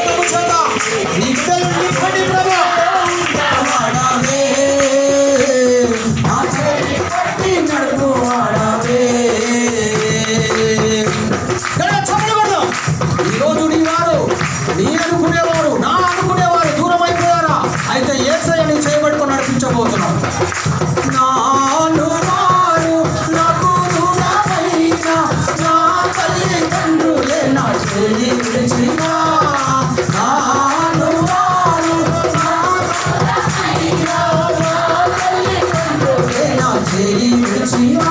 అభిషేకము చేత నీ బిడ్డలు నింపండి ప్రభువా. వాడవే నా చేయి పట్టి నడుపు వాడవే. ఈరోజు నీ వారు నీ అనుకునేవారు నా అనుకునేవారు దూరం అయిపోయారా? అయితే యేసయ్య నీ చేయబడుకొని నడిపించబోతున్నాడు. నాను వారు నాకు దూరమైన నా తల్లిదండ్రులే నా చేయి విడిచినా. నాను వారు నా చేయి విడిచినా.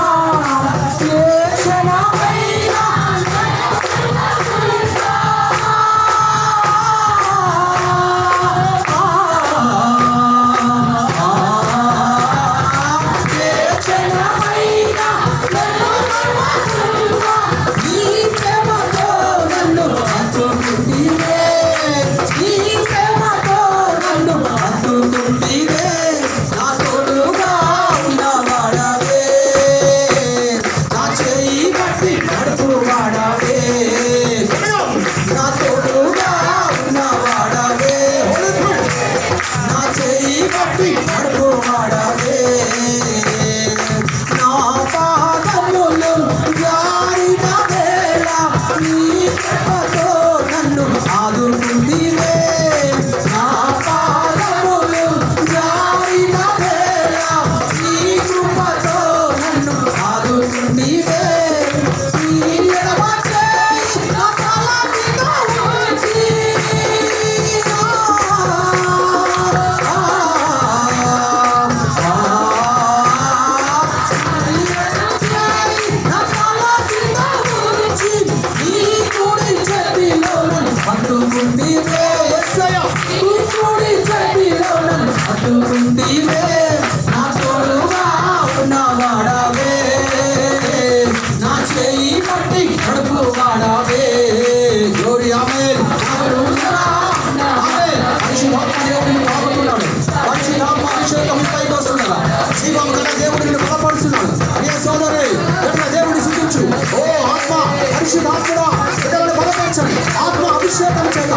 ఆత్మ అభిషేకం చేత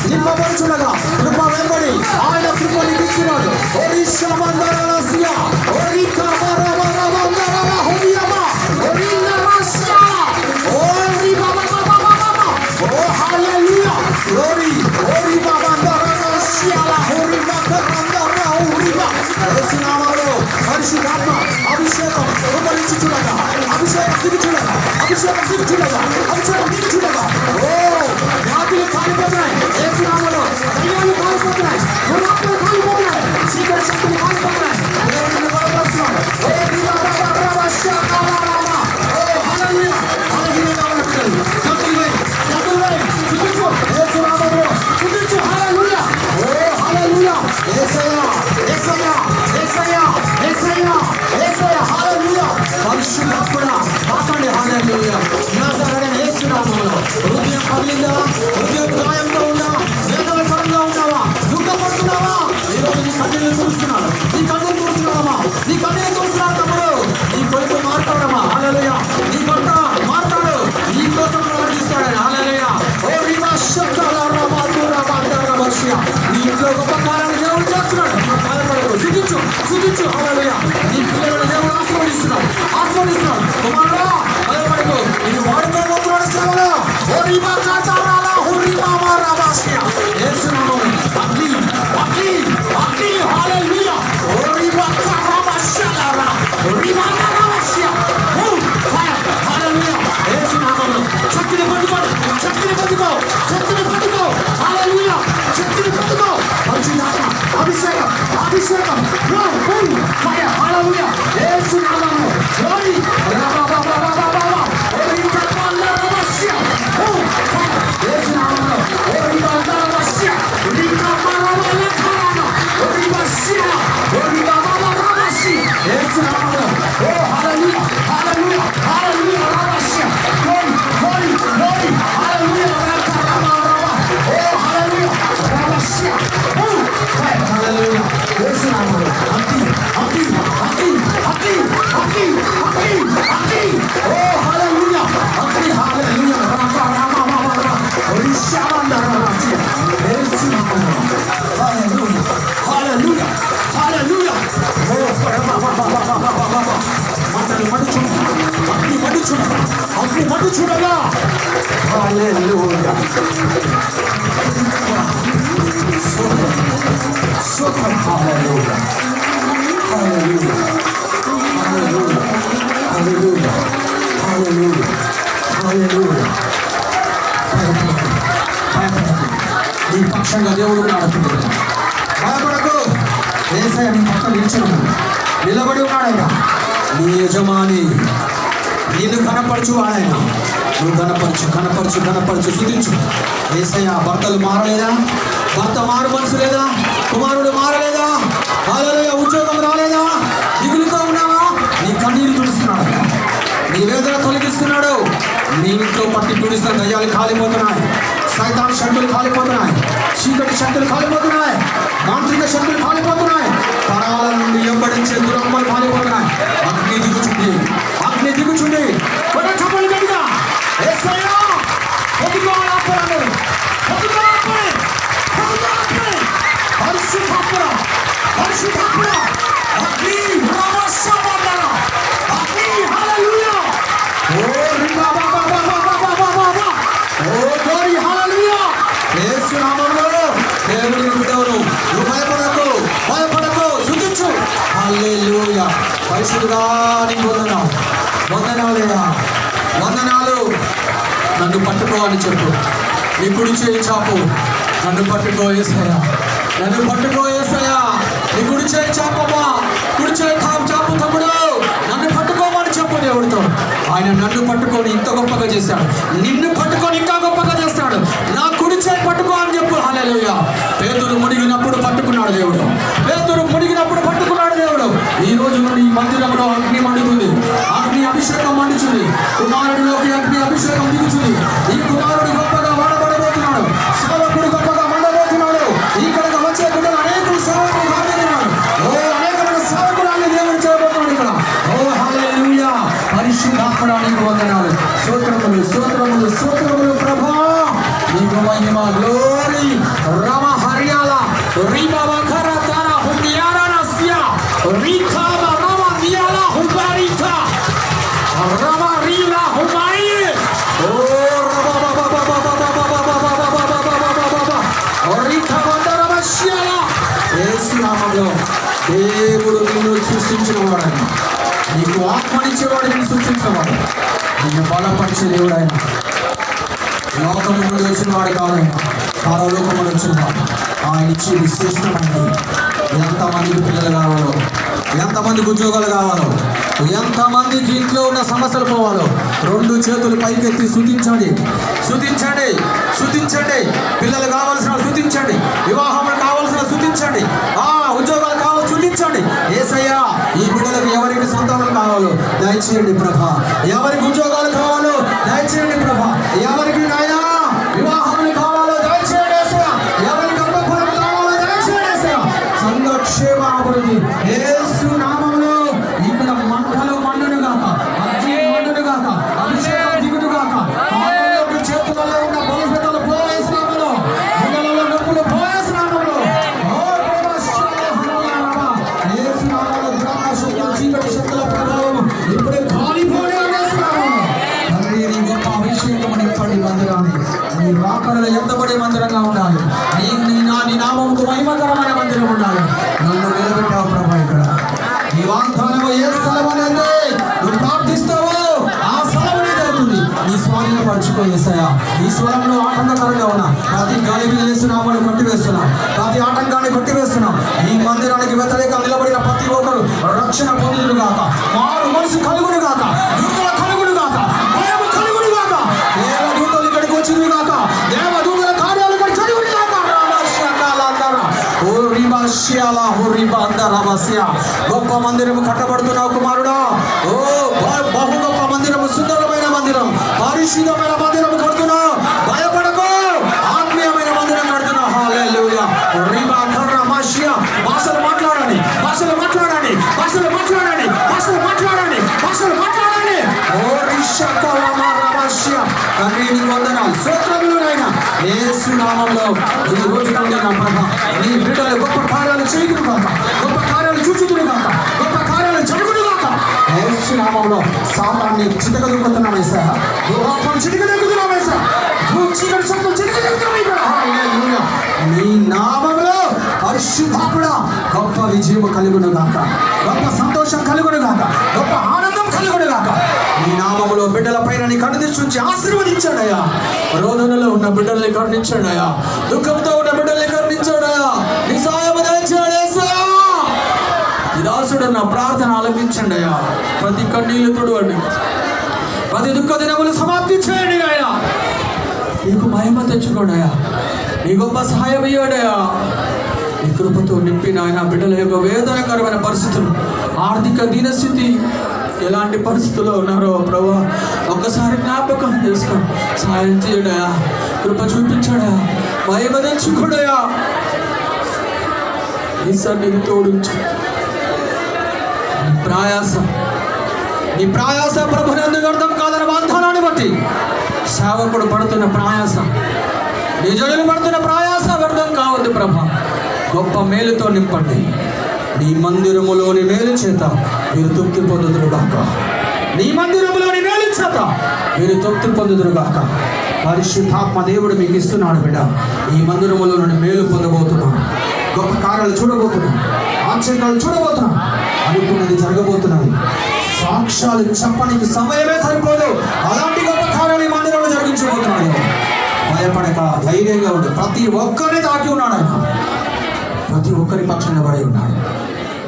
నింపబడుచుండగా కృప వెంబడి ఆయన కృప నిధిస్తున్నాడు. పరిశుద్ధాత్మ అభిషేకం ఉపరించుచుండగా అభిషేకం దిగుచుండగా ఓ వ్యాధులు కాలిపోతున్నాయి. యేసునామములో దయ్యాలు కాలిపోతున్నాయి. దురాత్మలు కాలిపోతున్నాయి. చీకటి శక్తులు కాలిపోతున్నాయి. దేవుడిని బలపరుస్తున్నాడు. ఓ హల్లెలూయా. హల్లెలూయా ఉన్నట్టు చతుర్వేయి స్తుతించు. యేసునామములో స్తుతించు. హల్లెలూయా. ఓ హల్లెలూయా. యేసయ్యా యేసయ్యా యేసయ్యా యేసయ్యా యేసయ్యా. హల్లెలూయా. పరిశుద్ధాత్ముడా పాపండి. హల్లెలూయా. నజరేయుడైన యేసు నామములో హృదయం పగిలిందా? హృదయం గాయంతో ఉందా? వేదనకరంగా ఉన్నావా? దుఃఖపడుతున్నావా? ఈరోజు నీ కన్నీళ్ళు తుడుస్తున్నాడు. నీ కన్నులు తుడుస్తున్నాడమ్మా. నీ కన్నీళ్ళు తుడుస్తున్నాడు తమ్ముడు. నీ కొడుకు మారుతాడమ్మా. హల్లెలూయా. నీ భర్త మారుతాడు. నీ కోసం ప్రవర్తిస్తాడు. హల్లెలూయా. ఓ రిమా శక్తల రమాతుర బాందర వర్షియా. నీ ఇంట్లో గొప్ప కార్యాలు దేవుడు చేస్తున్నాడు. భయపడకు. స్తుతించు. హల్లెలూయా. నీ పిల్లలను దేవుడు ఆశీర్వదిస్తున్నాడు. కుమారుడా భయపడకు. ఇది వాడుకోబోతున్నాడు సేవలో. ఓ రిమా కాతారాల హురిమా మారాబాషియా. యేసు నామములో అగ్ని. హల్లెలూయా. ఓ రిమా కారాబాషాలారా రిమా కారాబాషియా. ఫైర్. హల్లెలూయా. యేసు నామములో శక్తిని పొందుకో. హల్లెలూయా. శక్తిని పొందుకో. పరిశుద్ధాత్మ అభిషేకం. ఫైర్. హల్లెలూయా. నీ పక్షంగా దేవుడు ఉన్నాడు. భయపడకు, యేసయ్య నీ పక్కన నిలబడి ఉన్నాడైనా. నీ యజమాని నిన్ను కనపరచు వాడైనా. నువ్వు కనపరచు స్తుతించు. యేసయ్య భర్తలు మారలేదా? భర్త మారు మనసు లేదా? కుమారుడు మారలేదా? హల్లెలూయా. ఉద్యోగం రాలేదా? దిగులుతో ఉన్నావా? నీ కన్నీరు తుడుస్తున్నాడు, నీ వేదన తొలగిస్తున్నాడు. నీ ఇంట్లో పట్టి తుడిస్తున్న దయ్యాలు కాలిపోతున్నాయి, సైతాన్ శక్తులు కాలిపోతున్నాయి, చీకటి శక్తులు కాలిపోతున్నాయి, మాంత్రిక శక్తులు కాలిపోతున్నాయి, తరాల నుండి వెంబడించే దురమ్మలు కాలిపోతున్నాయి. అగ్ని దిగుచుండి చెప్పలు గట్టిగా యేసయ్య పరిశుద్ధాత్మ అగ్ని రామశమన అగ్ని హల్లెలూయా. ఓ రిబా ఓ గోరి హల్లెలూయా. యేసు నామములో దేవుని బిడ్డలు నువ్వు భయపడకు స్తుతించు. హల్లెలూయా. పరిశుద్ధుడా నీకు వందనాలు. నన్ను పట్టుకోవాలి చెప్పు. నీ కుడి చేయి చాపు, నన్ను పట్టుకో యేసయ్య. నీ కుడి చేయి చాపమ్మా, కుడి చేయి చాపు తమ్ముడు, నన్ను పట్టుకోమని చెప్పు దేవుడితో. ఆయన నన్ను పట్టుకొని ఇంత గొప్పగా చేశాడు, నిన్ను పట్టుకొని ఇంకా గొప్పగా చేస్తాడు. నా కుడి చేయి పట్టుకో అని చెప్పు. హల్లెలూయా. పేతురు మునిగినప్పుడు పట్టుకున్నాడు దేవుడు. ఈ రోజు నుండి ఈ మందిరంలో అగ్ని మండుతుంది, అగ్ని అభిషేకం మండుతుంది. కుమారుడిలోకి అగ్ని అభిషేకం దిగుతుంది. ఈ కుమారుడు గొప్పగా వాడబడబోతున్నాడు, సేవకుడు గొప్పగా మండబోతున్నాడు. ఇక్కడికి వచ్చే బిడ్డలు అనేకులు సేవకులు కాబోతున్నాడు. అనేకమైన సేవకురాన్ని దేవుడు చేయబోతున్నాడు ఇక్కడ. ఓ హల్లెలూయా. పరిశుద్ధాత్మడానికి వందనాలు. స్తోత్రములు ప్రభా. నీకు మహిమ. గ్లోరీ రమ హరియాల రిబావకర తర హునియారనస్య రిఖామ రమ నియాల హుబారితా రమ రీలా హుబాయి. ఓ రిఖామందరమశ్యాల. యేసు నామములో దేవుడు నిన్ను సృష్టించిన వాడని, నీకు ఆత్మనిచ్చేవాడు, నిన్ను సృష్టించిన వాడు, నిన్ను బలపరిచే దేవుడు ఆయన. లోకము నుండి వచ్చిన వాడు కాదు, పరలోకము వచ్చిన వాడు. ఆయన ఇచ్చి విశ్లేషణమైంది. ఎంతమందికి పిల్లలు కావాలో, ఎంతమందికి ఉద్యోగాలు కావాలో, ఎంతమందికి ఇంట్లో ఉన్న సమస్యలు పోవాలో, రెండు చేతులు పైకెత్తి స్తుతించండి. పిల్లలు కావాల్సిన స్తుతించండి, వివాహములు కావాల్సిన స్తుతించండి, ఉద్యోగాలు కావాలి స్తుతించండి. యేసయ్య ఈ బిడ్డలకు ఎవరికి సంతానం కావాలో దయచేయండి ప్రభా, ఎవరికి ఉద్యోగాలు కావాలో దయచేయండి ప్రభా, ఎవరికి నాయనా వివాహములు కావాలో దయచేయండి యేసయ్య, ఎవరికి గర్భఫలం కావాలో దయచేయండి యేసయ్య. సంఘక్షేమ అభివృద్ధి యేసు నామములో ఇక్కడ మంటలు మండును గాక, అగ్ని మండును గాక, అభిషేకం దిగును గాక. చేతులలో ఉన్న బలిపీఠాలు పోయేసి నామములో, గుండెలలో నొప్పులు పోయేసి నామములో, యేసు నామములో దురాత్మ శక్తులు, చీకటి శక్తుల ప్రభావం ఇప్పుడే కాలిపోనే వేస్తున్నాము. తండ్రి నీ గొప్ప అభిషేకం నింపండి మందిరాన్ని. నీ రాకడలో ఎత్తబడే మందిరంగా ఉండాలి. నీ నామముకు మహిమకరమైన మందిరం ఉండాలి. నన్ను నిలబెట్టావు ప్రభా. ఇక్కడ నీ వాగ్దానము ఏ స్థలం అనేది నువ్వు ప్రార్థిస్తావో ఆ స్థలం అనేది అవుతుంది. నీ స్వాధీన పరుచుకో యేసయ్య. ఈ స్వరంలో ఆటంకకరంగా ఉన్న ప్రతి గాలిని వేస్తున్నామని కొట్టివేస్తున్నాం, ప్రతి ఆటంకాన్ని కొట్టివేస్తున్నాం. ఈ మందిరానికి వ్యతిరేకంగా నిలబడిన ప్రతి ఒక్కరు రక్షణ పొందుదురు గాక, మారు మనసు కలుగును గాక, దూతల కలుగును గాక, భయము కలుగును గాక, దేవదూతలు ఇక్కడికి వచ్చింది గాక, దేవదూతల కార్యాలు ఇక్కడ జరుగును గాక. గొప్ప మందిరము కట్టబడుతున్నావు కుమారుడా. ఓ బహు గొప్ప మందిరము, సుందరమైన మందిరం, పరిశుద్ధమైన మందిరం కడుతున్నావు. భయపడకు, ఆత్మీయమైన మందిరం కడుతున్నావు. హల్లెలూయా. భాషలు మాట్లాడండి. ఓ తండ్రి నీ వందనాలు, స్తోత్రములు నాయనా. యేసు నామములో ఈ రోజు నుండి నా ప్రభా నీ బిడ్డలు గొప్ప కార్యాలు చేయుదురు గాక, గొప్ప కార్యాలు చూచుదురు గాక, గొప్ప కార్యాలు జరుగును గాక. యేసు నామములో సాతాన్ని చితకదొక్కుతున్నాం యేసయ్య, దురాత్మను చితకదొక్కుతున్నాం యేసయ్య, చీకటి శక్తులు చితకదొక్కుతున్నాం. హల్లెలూయా. నీ నామములో పరిశుద్ధాత్ముడా గొప్ప విజయం కలుగును గాక, గొప్ప సంతోషం కలుగును గాక, గొప్ప ఆనందం కలుగును గాక. నీ నామములో బిడ్డల పైన నీ కన్ను తెచ్చి ఆశీర్వదించాడయ్యా. రోదనలో ఉన్న బిడ్డల్ని కరుణించండి అయ్యా. దుఃఖంతో ఉన్న బిడ్డల్ని కరుణించండి అయ్యా. నీ సహాయము దయచేయండి యేసయ్యా. ఈ దాసుడు నా ప్రార్థన ఆలకించండి అయ్యా. ప్రతి కన్నీళ్లు తుడవండి, ప్రతి దుఃఖ దినములు సమాప్తి చేయండి అయ్యా. నీకు మహిమ తెచ్చుకోండి అయ్యా. నీ గొప్ప సహాయం ఇవ్వండి అయ్యా. నీ కృపతో నింపి నాయన బిడ్డల యొక్క వేదనకరమైన పరిస్థితులు, ఆర్థిక దీనస్థితి, ఎలాంటి పరిస్థితుల్లో ఉన్నారో ప్రభా ఒక్కసారి జ్ఞాపకం చేసుకోండి. సహాయం చేయడయా, కృప చూపించడయా, మహిమ తెచ్చుకోడయా. నీ సన్నిధి తోడించు. నీ ప్రయాస ప్రభుని ఎందుకు అర్థం కాదని వాగ్దానాన్ని బట్టి సేవకుడు పడుతున్న ప్రయాస, నీ జనులు పడుతున్న ప్రయాస వ్యర్థం కావద్దు ప్రభా. గొప్ప మేలుతో నింపండి. నీ మందిరములోని మేలు చేత మీరు తృప్తి పొందుదురుగాక. నీ మందిరములోని మేలు చేత మీరు తృప్తి పొందుదురుగాక. పరిశుద్ధాత్మ దేవుడు మీకు ఇస్తున్నాడు బిడ్డ. ఈ మందిరములో నుండి మేలు పొందబోతున్నాను. గొప్ప కార్యాలు చూడబోతున్నాను. ఆశ్చర్యాలు చూడబోతున్నాను. అనుకున్నది జరగబోతున్నది. సాక్ష్యాలు చెప్పడానికి సమయమే సరిపోదు. అలాంటి గొప్ప కార్యాలు ఈ మందిరంలో జరిగించబోతున్నాడు. భయపడక ధైర్యంగా ఉండి ప్రతి ఒక్కరిని తాకి ఉన్నాడు ఆయన. ప్రతి ఒక్కరి పక్షంగా పడి ఉన్నాడు.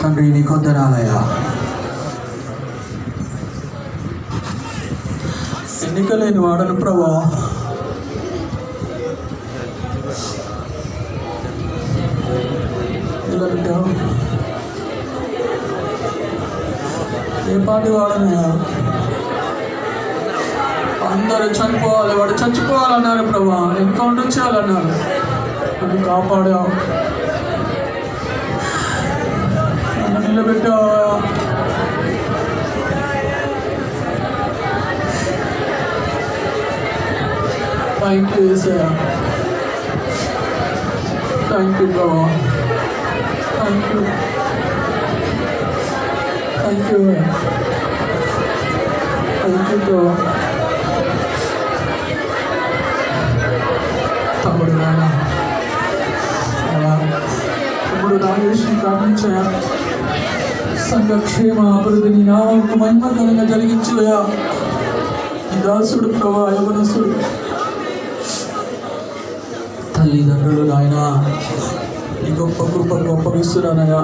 తండ్రి నీ కొందనాలయ్యా. ఎన్నికలేని వాడను ప్రభా. ఏ పాటి వాడనయ్యా. అందరూ చనిపోవాలి, వాడు చచ్చిపోవాలన్నారు ప్రభా. ఎన్కౌంటర్ చేయాలన్నారు. నన్ను కాపాడా, నన్ను నిలబెట్టావా. Thank you Yesayya. Thank you ప్రభా. Thank you. Thank you. Thank you ప్రభా. తమ్ముడు నాన్న, తమ్ముడు నాగేష్ని ప్రార్థించయా. సంఘక్షేమ అభివృద్ధిని నామకు మహిమకరంగా జరిగించయా. ఈ దాసుడు ప్రభా, యవనసుడు, తల్లిదండ్రులు నాయన నీ గొప్ప కృపను అప్పగిస్తున్నానయ్యా.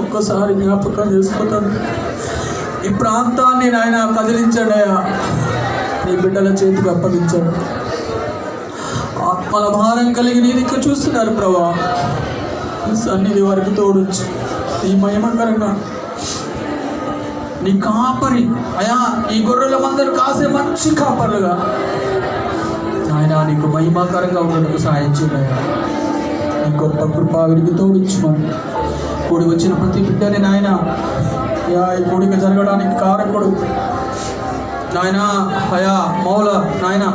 ఒక్కసారి జ్ఞాపకం చేసుకుంటాను. ఈ ప్రాంతాన్ని నాయన కదిలించండి అయ్యా. నీ బిడ్డల చేతికి అప్పగించండి. ఆత్మల భారం కలిగి నీ దిక్కు చూస్తున్నారు ప్రభా. ఈ సన్నిధి వరకు తోడుంచు. నీ మహిమకరంగా నీ కాపరి అయా, ఈ గొర్రెల మందరు కాసే మంచి కాపరులుగా ఆయన నీకు మహిమాకరంగా ఉండడానికి సాయం చేయనయ్యా. నీ గొప్ప కృపా వీరికి తోడించుకోండి. కూడి వచ్చిన ప్రతి బిడ్డని నాయన ఈ కూడిక జరగడానికి కారకుడు నాయన అయా మౌల నాయన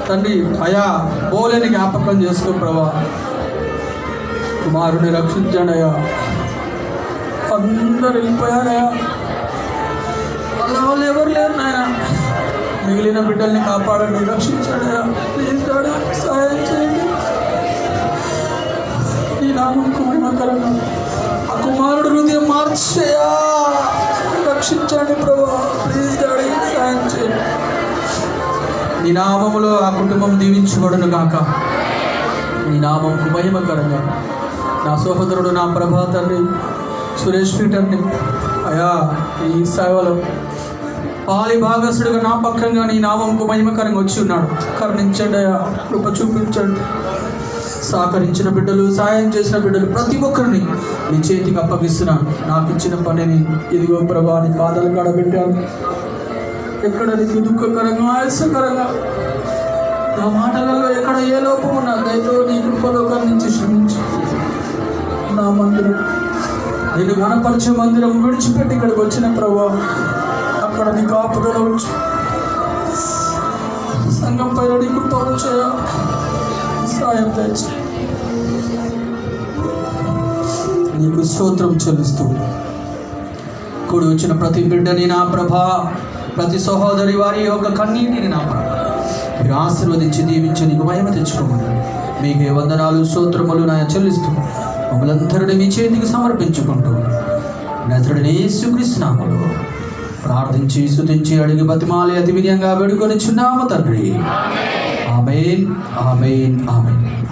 తండ్రి అయా బోలేని జ్ఞాపకం చేసుకో ప్రభా. కుమారుని రక్షించండి అయ్యా. అందరు వెళ్ళిపోయారయ్యా. వాళ్ళు ఎవరు లేరు నాయన. మిగిలిన బిడ్డల్ని కాపాడండి, రక్షించండి అయ్యా. ప్లీజ్ డాడీ సహాయం చేయండి. ఈ నామంకు మహిమకరంగా ఆ కుమారుడు హృదయం మార్చేయా. రక్షించండి ప్రభా. ప్లీజ్ డాడీ సహాయం చేయండి. నీ నామములో ఆ కుటుంబం దీవించబడును గాక. నీ నామంకు మహిమకరంగా నా సహోదరుడు నా ప్రభా తండ్రి సురేష్ పీటర్ని అయా ఈ సేవలో పాలి భాగస్తుడిగా నా పక్షంగా నీ నామంకు మహిమకరంగా వచ్చి ఉన్నాడు. కరుణించండి అయా, కృప చూపించండి. సహకరించిన బిడ్డలు, సాయం చేసిన బిడ్డలు ప్రతి ఒక్కరిని నీ చేతికి అప్పగిస్తున్నాను. నాకు ఇచ్చిన పనిని ఇదిగో ప్రభా నీ పాదాలు కడబెట్టాను. ఎక్కడ నీకు దుఃఖకరంగా, ఆయాసకరంగా నా మాటలలో ఎక్కడ ఏ లోపం ఉన్నా దయతో నీ కృపలో నుంచి శ్రమించి నా మందిరం, నేను గణపరిచే మందిరం విడిచిపెట్టి ఇక్కడికి వచ్చిన ప్రభా అక్కడ నీ కాపుదల ఉంచు. సంఘం పైన నీ కృప ఉంచయా. సాయం తెచ్చి నీకు స్తోత్రం చెల్లిస్తూ కూడి వచ్చిన ప్రతి బిడ్డని నా ప్రభా, ప్రతి సహోదరి వారి యొక్క కన్నీటిని నా ప్రభా మీరు ఆశీర్వదించి దీవించి నీకు మహిమ తెచ్చుకోమని మీకే వందనాలు స్తోత్రములు నా చెల్లిస్తూ మమ్మలందరినీ మీ చేతికి సమర్పించుకుంటూ నజరుడైన యేసుక్రీస్తు నామములో ప్రార్థించి స్తుతించి అడిగి బతిమాలి అతి వినయంగా వేడుకొనిచున్నాము తండ్రి. ఆమేన్ ఆమేన్ ఆమేన్.